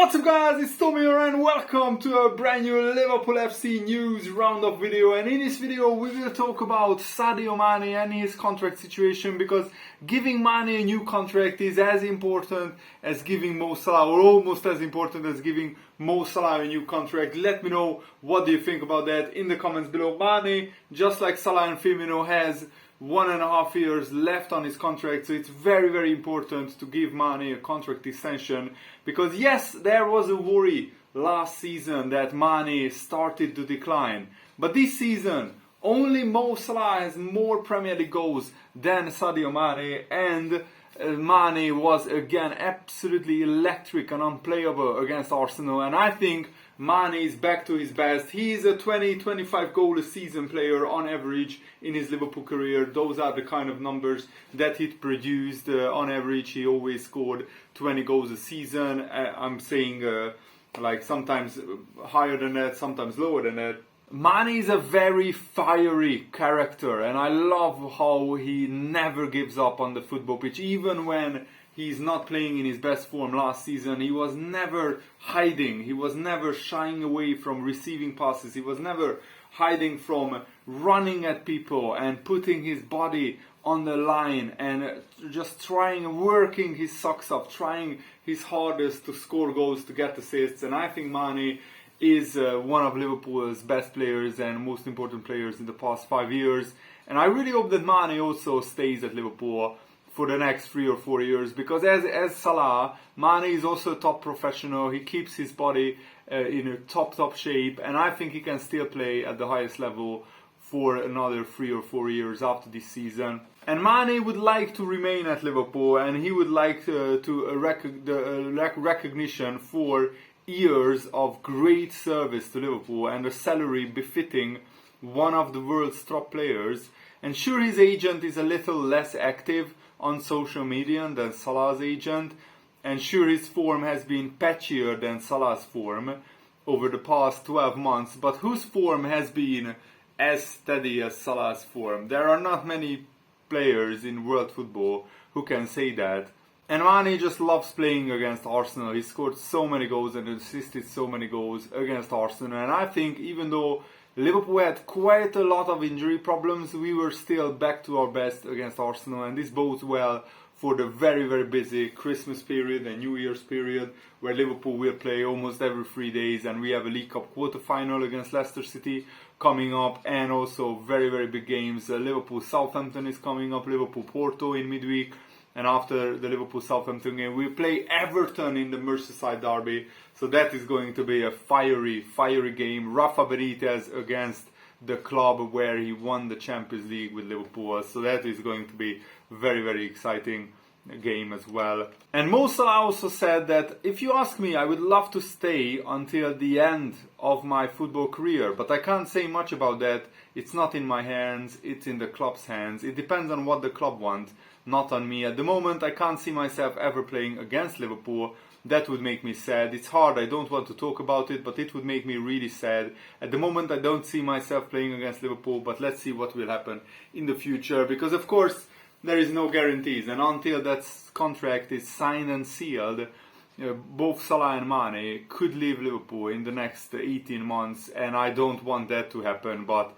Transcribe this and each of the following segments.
What's up guys, it's Tommy here and welcome to a brand new Liverpool FC news roundup video. And in this video we will talk about Sadio Mane and his contract situation, because giving Mane a new contract is as important as giving Mo Salah, or almost as important as giving Mo Salah a new contract. Let me know what do you think about that in the comments below. Mane, just like Salah and Firmino, has 1.5 years left on his contract, so it's very important to give Mane a contract extension, because yes, there was a worry last season that Mane started to decline, but this season only Mo Salah has more Premier League goals than Sadio Mane, and Mane was again absolutely electric and unplayable against Arsenal, and I think Mane is back to his best. He is a 20-25 goal a season player on average in his Liverpool career. Those are the kind of numbers that he produced. On average, he always scored 20 goals a season. I'm saying like sometimes higher than that, sometimes lower than that. Mane is a very fiery character, and I love how he never gives up on the football pitch. Even when he's not playing in his best form last season, he was never hiding. He was never shying away from receiving passes. He was never hiding from running at people and putting his body on the line and just working his socks off, trying his hardest to score goals, to get assists. And I think Mane is one of Liverpool's best players and most important players in the past 5 years. And I really hope that Mane also stays at Liverpool for the next 3 or 4 years, because as Salah, Mane is also a top professional. He keeps his body in a top shape, and I think he can still play at the highest level for another 3 or 4 years after this season. And Mane would like to remain at Liverpool, and he would like recognition for years of great service to Liverpool and a salary befitting one of the world's top players. And sure, his agent is a little less active on social media than Salah's agent, and sure, his form has been patchier than Salah's form over the past 12 months, but whose form has been as steady as Salah's form? There are not many players in world football who can say that. And Mane just loves playing against Arsenal. He scored so many goals and assisted so many goals against Arsenal, and I think even though Liverpool had quite a lot of injury problems, we were still back to our best against Arsenal, and this bodes well for the very busy Christmas period and New Year's period, where Liverpool will play almost every 3 days, and we have a League Cup quarter-final against Leicester City coming up, and also very big games. Liverpool-Southampton is coming up, Liverpool-Porto in midweek, and after the Liverpool-Southampton game, we play Everton in the Merseyside derby. So that is going to be a fiery game. Rafa Benitez against the club where he won the Champions League with Liverpool. So that is going to be very exciting game as well. And Mo Salah also said that, if you ask me, I would love to stay until the end of my football career, but I can't say much about that. It's not in my hands, it's in the club's hands. It depends on what the club wants, not on me. At the moment, I can't see myself ever playing against Liverpool. That would make me sad. It's hard, I don't want to talk about it, but it would make me really sad. At the moment, I don't see myself playing against Liverpool, but let's see what will happen in the future, because of course there is no guarantees, and until that contract is signed and sealed, both Salah and Mane could leave Liverpool in the next 18 months, and I don't want that to happen, but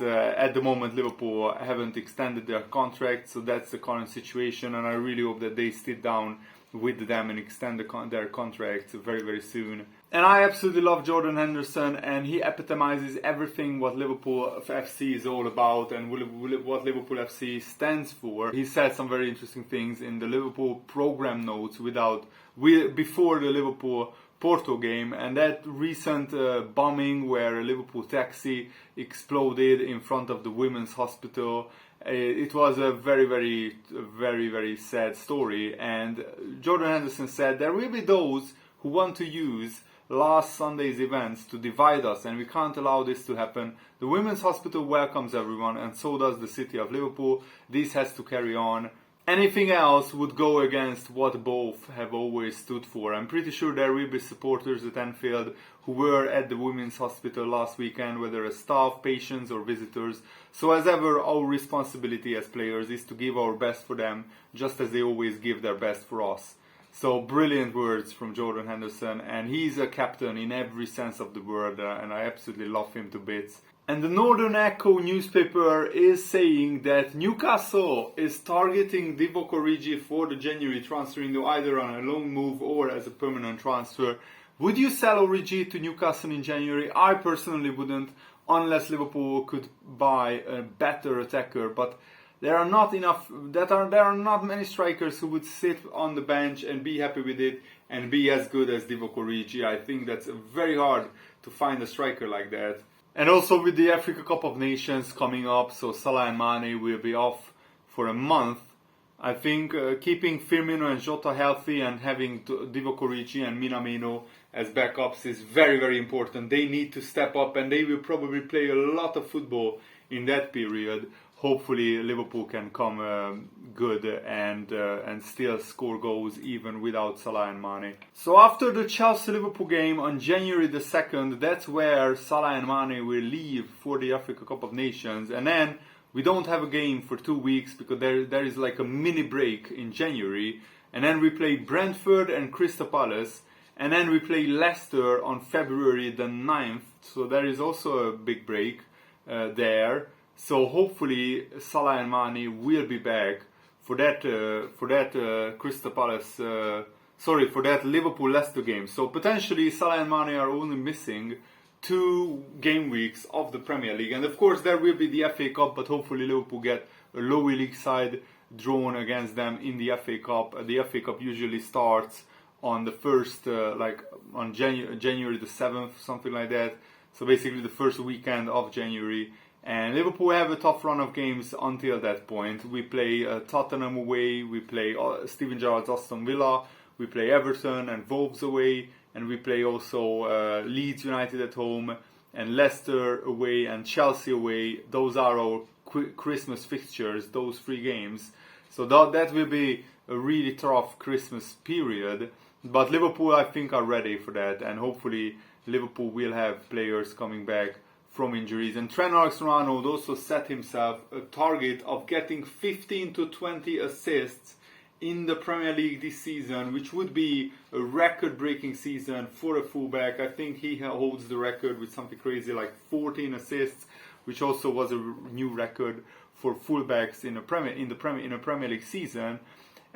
at the moment Liverpool haven't extended their contract, so that's the current situation, and I really hope that they sit down with them and extend their contracts very soon. And I absolutely love Jordan Henderson, and he epitomizes everything what Liverpool FC is all about and what Liverpool FC stands for. He said some very interesting things in the Liverpool program notes before the Liverpool Porto game, and that recent bombing where a Liverpool taxi exploded in front of the women's hospital. It was a very sad story, and Jordan Henderson said there will be those who want to use last Sunday's events to divide us, and we can't allow this to happen. The women's hospital welcomes everyone, and so does the city of Liverpool. This has to carry on. Anything else would go against what both have always stood for. I'm pretty sure there will be supporters at Anfield who were at the women's hospital last weekend, whether as staff, patients or visitors. So as ever, our responsibility as players is to give our best for them, just as they always give their best for us. So brilliant words from Jordan Henderson, and he's a captain in every sense of the word, and I absolutely love him to bits. And the Northern Echo newspaper is saying that Newcastle is targeting Divock Origi for the January transfer window, either on a loan move or as a permanent transfer. Would you sell Origi to Newcastle in January? I personally wouldn't, unless Liverpool could buy a better attacker. But there are not many strikers who would sit on the bench and be happy with it and be as good as Divock Origi. I think that's very hard to find a striker like that. And also with the Africa Cup of Nations coming up, so Salah and Mane will be off for a month. I think keeping Firmino and Jota healthy and having Divock Origi and Minamino as backups is very, very important. They need to step up, and they will probably play a lot of football in that period. Hopefully Liverpool can come good and still score goals even without Salah and Mane. So after the Chelsea-Liverpool game on January the 2nd, that's where Salah and Mane will leave for the Africa Cup of Nations. And then we don't have a game for 2 weeks because there is like a mini break in January. And then we play Brentford and Crystal Palace. And then we play Leicester on February the 9th. So there is also a big break there. So hopefully Salah and Mane will be back for that Crystal Palace, for that Liverpool-Leicester game. So potentially Salah and Mane are only missing 2 game weeks of the Premier League. And of course there will be the FA Cup, but hopefully Liverpool get a lower league side drawn against them in the FA Cup. The FA Cup usually starts on the first, on January the 7th, something like that. So basically the first weekend of January. And Liverpool have a tough run of games until that point. We play Tottenham away, we play Steven Gerrard's Aston Villa, we play Everton and Wolves away, and we play also Leeds United at home, and Leicester away and Chelsea away. Those are our Christmas fixtures, those 3 games. So that will be a really tough Christmas period. But Liverpool, I think, are ready for that, and hopefully Liverpool will have players coming back from injuries. And Trent Alexander-Arnold also set himself a target of getting 15 to 20 assists in the Premier League this season, which would be a record-breaking season for a fullback. I think he holds the record with something crazy like 14 assists, which also was a new record for fullbacks in a Premier League season.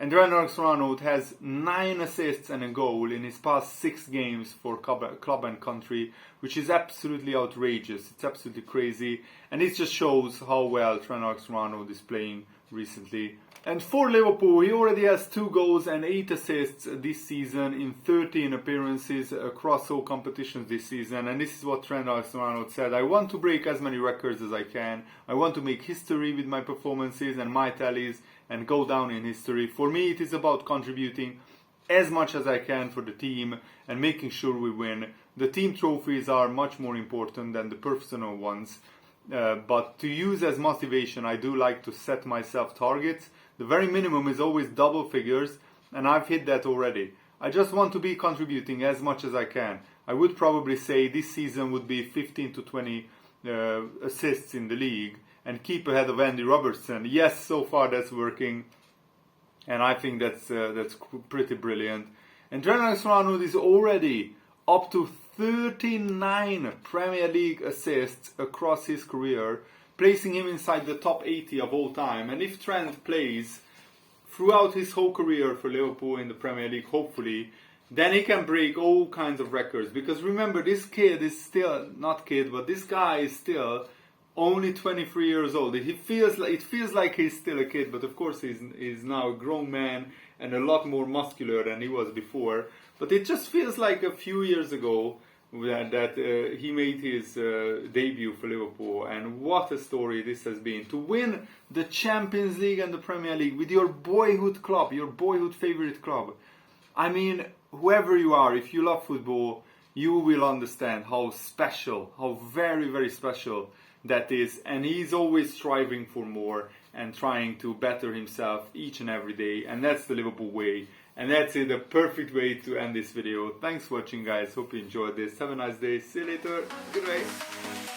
And Trent Alexander-Arnold has 9 assists and a goal in his past 6 games for club and country, which is absolutely outrageous. It's absolutely crazy. And it just shows how well Trent Alexander-Arnold is playing recently. And for Liverpool, he already has 2 goals and 8 assists this season in 13 appearances across all competitions this season. And this is what Trent Alexander-Arnold said: I want to break as many records as I can. I want to make history with my performances and my tallies and go down in history. For me, it is about contributing as much as I can for the team and making sure we win. The team trophies are much more important than the personal ones. But to use as motivation, I do like to set myself targets. The very minimum is always double figures, and I've hit that already. I just want to be contributing as much as I can. I would probably say this season would be 15 to 20 assists in the league and keep ahead of Andy Robertson. Yes, so far that's working, and I think that's pretty brilliant. And Trent Alexander-Arnold is already up to 39 Premier League assists across his career, placing him inside the top 80 of all time. And if Trent plays throughout his whole career for Liverpool in the Premier League, hopefully, then he can break all kinds of records. Because remember, this guy is still only 23 years old. It feels like he's still a kid, but of course he's now a grown man and a lot more muscular than he was before. But it just feels like a few years ago that he made his debut for Liverpool, and what a story this has been. To win the Champions League and the Premier League with your boyhood club, your boyhood favourite club. I mean, whoever you are, if you love football, you will understand how special, how very, very special that is. And he's always striving for more and trying to better himself each and every day, and that's the Liverpool way. And that's it, the perfect way to end this video. Thanks for watching, guys. Hope you enjoyed this. Have a nice day. See you later. Goodbye.